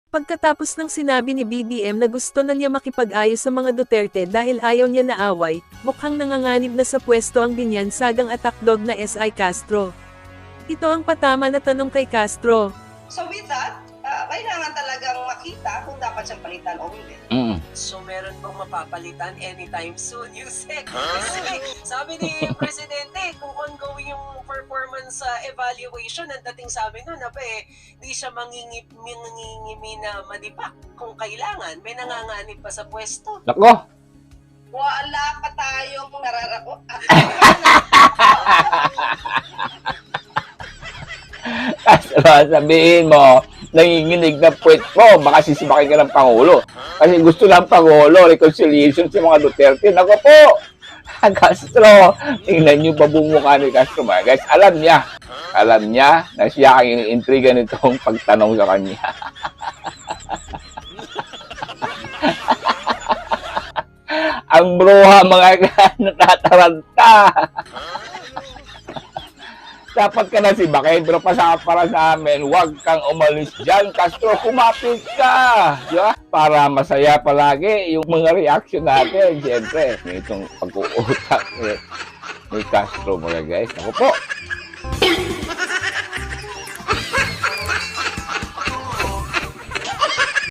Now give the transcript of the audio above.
Pagkatapos ng sinabi ni BBM na gusto na niya makipag-ayos sa mga Duterte dahil ayaw niya na away, mukhang nanganganib na sa pwesto ang binyansagang atakdog na SI Castro. Ito ang patama na tanong kay Castro. So with that, kailangan talagang makita kung dapat siyang palitan o hindi. So meron bang mapapalitan anytime soon, Yusek? Kasi sabi ni Presidente, kung ongoing yung performance evaluation, ang dating sabi nun, di siya mangingimi na madipak kung kailangan. May nanganganib pa sa pwesto. Nako! Wala pa tayong nararako. Sabihin mo, nanginginig na puwet mo, baka sisibakin ka ng Pangulo. Kasi gusto ng Pangulo, reconciliation sa mga Duterte. Naku po! Castro, tingnan niyo pa bumukha ni Castro. Guys, alam niya na siya ang iniintriga nitong pagtanong sa kanya. Ang bruha mga natataranta. Dapat ka na si Bakay, pero para sa amin, huwag kang umalis dyan. Castro, kumapit ka. Diba? Para masaya palagi yung mga reaction natin. Siyempre, itong pag-uutak ni Castro mga guys. Ako po.